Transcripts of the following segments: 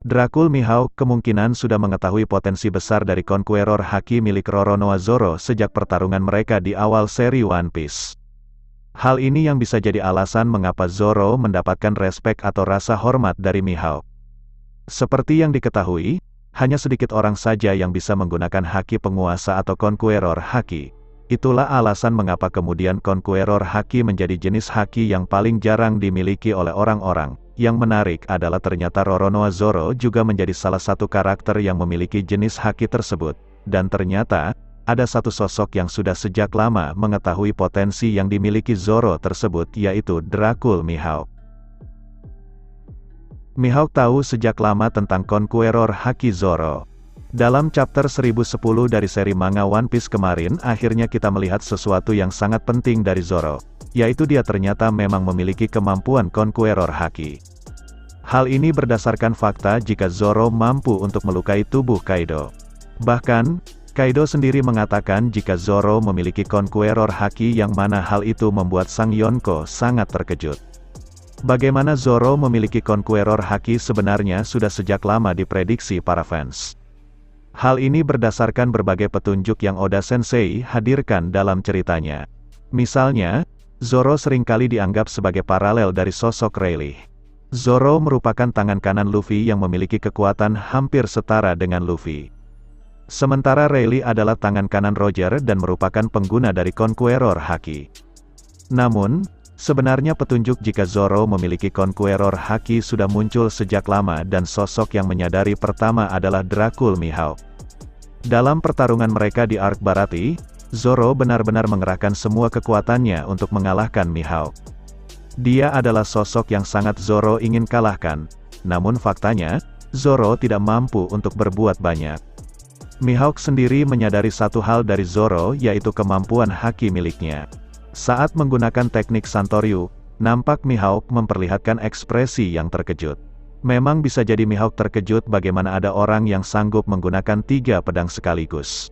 Dracul Mihawk kemungkinan sudah mengetahui potensi besar dari Conqueror Haki milik Roronoa Zoro sejak pertarungan mereka di awal seri One Piece. Hal ini yang bisa jadi alasan mengapa Zoro mendapatkan respek atau rasa hormat dari Mihawk. Seperti yang diketahui, hanya sedikit orang saja yang bisa menggunakan haki penguasa atau Conqueror Haki. Itulah alasan mengapa kemudian Conqueror Haki menjadi jenis haki yang paling jarang dimiliki oleh orang-orang. Yang menarik adalah ternyata Roronoa Zoro juga menjadi salah satu karakter yang memiliki jenis haki tersebut. Dan ternyata, ada satu sosok yang sudah sejak lama mengetahui potensi yang dimiliki Zoro tersebut, yaitu Dracul Mihawk. Mihawk tahu sejak lama tentang Conqueror Haki Zoro. Dalam chapter 1010 dari seri manga One Piece kemarin, akhirnya kita melihat sesuatu yang sangat penting dari Zoro, yaitu dia ternyata memang memiliki kemampuan Conqueror Haki. Hal ini berdasarkan fakta jika Zoro mampu untuk melukai tubuh Kaido. Bahkan, Kaido sendiri mengatakan jika Zoro memiliki Conqueror Haki, yang mana hal itu membuat Sang Yonko sangat terkejut. Bagaimana Zoro memiliki Conqueror Haki sebenarnya sudah sejak lama diprediksi para fans. Hal ini berdasarkan berbagai petunjuk yang Oda Sensei hadirkan dalam ceritanya. Misalnya, Zoro seringkali dianggap sebagai paralel dari sosok Rayleigh. Zoro merupakan tangan kanan Luffy yang memiliki kekuatan hampir setara dengan Luffy. Sementara Rayleigh adalah tangan kanan Roger dan merupakan pengguna dari Conqueror Haki. Namun, sebenarnya petunjuk jika Zoro memiliki Conqueror Haki sudah muncul sejak lama dan sosok yang menyadari pertama adalah Dracul Mihawk. Dalam pertarungan mereka di Arc Barati, Zoro benar-benar mengerahkan semua kekuatannya untuk mengalahkan Mihawk. Dia adalah sosok yang sangat Zoro ingin kalahkan, namun faktanya, Zoro tidak mampu untuk berbuat banyak. Mihawk sendiri menyadari satu hal dari Zoro, yaitu kemampuan haki miliknya. Saat menggunakan teknik Santoryu, nampak Mihawk memperlihatkan ekspresi yang terkejut. Memang bisa jadi Mihawk terkejut bagaimana ada orang yang sanggup menggunakan 3 pedang sekaligus.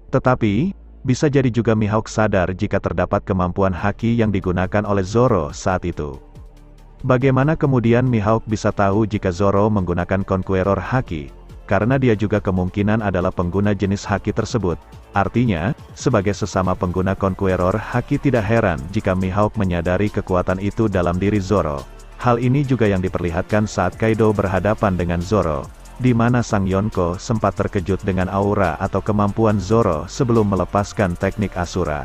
Tetapi, bisa jadi juga Mihawk sadar jika terdapat kemampuan haki yang digunakan oleh Zoro saat itu. Bagaimana kemudian Mihawk bisa tahu jika Zoro menggunakan Conqueror Haki? Karena dia juga kemungkinan adalah pengguna jenis haki tersebut. Artinya, sebagai sesama pengguna Conqueror Haki tidak heran jika Mihawk menyadari kekuatan itu dalam diri Zoro. Hal ini juga yang diperlihatkan saat Kaido berhadapan dengan Zoro, di mana Sang Yonko sempat terkejut dengan aura atau kemampuan Zoro sebelum melepaskan teknik Asura.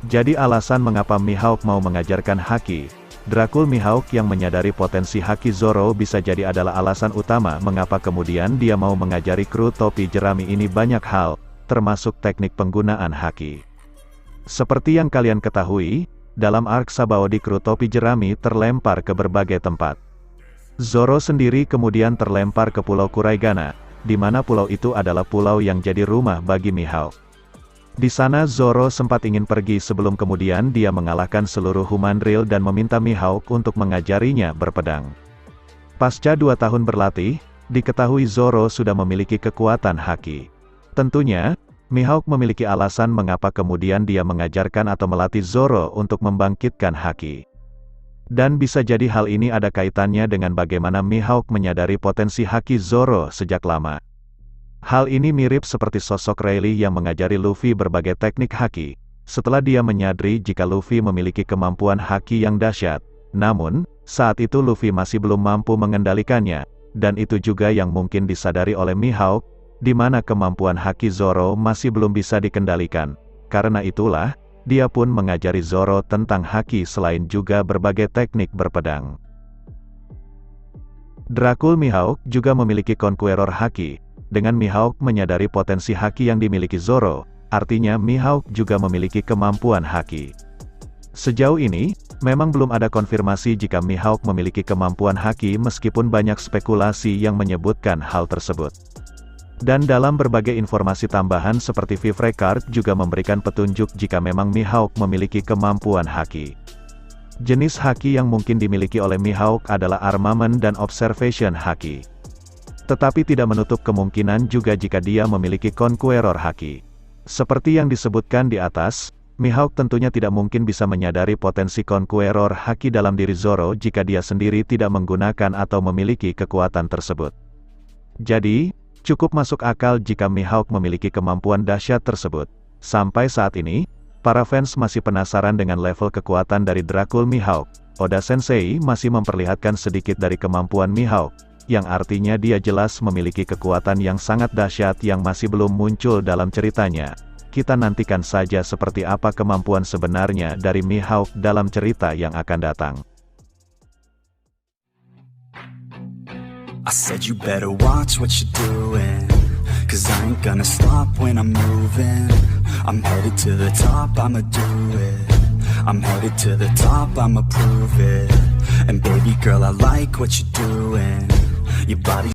Jadi alasan mengapa Mihawk mau mengajarkan haki, Dracul Mihawk yang menyadari potensi haki Zoro bisa jadi adalah alasan utama mengapa kemudian dia mau mengajari kru topi jerami ini banyak hal, termasuk teknik penggunaan haki. Seperti yang kalian ketahui, dalam arc Sabaody kru topi jerami terlempar ke berbagai tempat. Zoro sendiri kemudian terlempar ke Pulau Kuraigana, di mana pulau itu adalah pulau yang jadi rumah bagi Mihawk. Di sana Zoro sempat ingin pergi sebelum kemudian dia mengalahkan seluruh Human Drill dan meminta Mihawk untuk mengajarinya berpedang. Pasca 2 tahun berlatih, diketahui Zoro sudah memiliki kekuatan haki. Tentunya, Mihawk memiliki alasan mengapa kemudian dia mengajarkan atau melatih Zoro untuk membangkitkan haki. Dan bisa jadi hal ini ada kaitannya dengan bagaimana Mihawk menyadari potensi haki Zoro sejak lama. Hal ini mirip seperti sosok Rayleigh yang mengajari Luffy berbagai teknik haki, setelah dia menyadari jika Luffy memiliki kemampuan haki yang dahsyat. Namun, saat itu Luffy masih belum mampu mengendalikannya, dan itu juga yang mungkin disadari oleh Mihawk, di mana kemampuan haki Zoro masih belum bisa dikendalikan. Karena itulah, dia pun mengajari Zoro tentang haki selain juga berbagai teknik berpedang. Dracul Mihawk juga memiliki Conqueror Haki. Dengan Mihawk menyadari potensi haki yang dimiliki Zoro, artinya Mihawk juga memiliki kemampuan haki. Sejauh ini, memang belum ada konfirmasi jika Mihawk memiliki kemampuan haki meskipun banyak spekulasi yang menyebutkan hal tersebut. Dan dalam berbagai informasi tambahan seperti Vivre Card juga memberikan petunjuk jika memang Mihawk memiliki kemampuan haki. Jenis haki yang mungkin dimiliki oleh Mihawk adalah Armament dan Observation Haki. Tetapi tidak menutup kemungkinan juga jika dia memiliki Conqueror Haki. Seperti yang disebutkan di atas, Mihawk tentunya tidak mungkin bisa menyadari potensi Conqueror Haki dalam diri Zoro jika dia sendiri tidak menggunakan atau memiliki kekuatan tersebut. Jadi, cukup masuk akal jika Mihawk memiliki kemampuan dahsyat tersebut. Sampai saat ini, para fans masih penasaran dengan level kekuatan dari Dracul Mihawk. Oda Sensei masih memperlihatkan sedikit dari kemampuan Mihawk, yang artinya dia jelas memiliki kekuatan yang sangat dahsyat yang masih belum muncul dalam ceritanya. Kita nantikan saja seperti apa kemampuan sebenarnya dari Mihawk dalam cerita yang akan datang. I said you better watch what you're doing, 'cause I ain't gonna stop when I'm moving. I'm headed to the top, I'ma do it. I'm headed to the top, I'ma prove it. And baby girl, I like what you're doing. Your body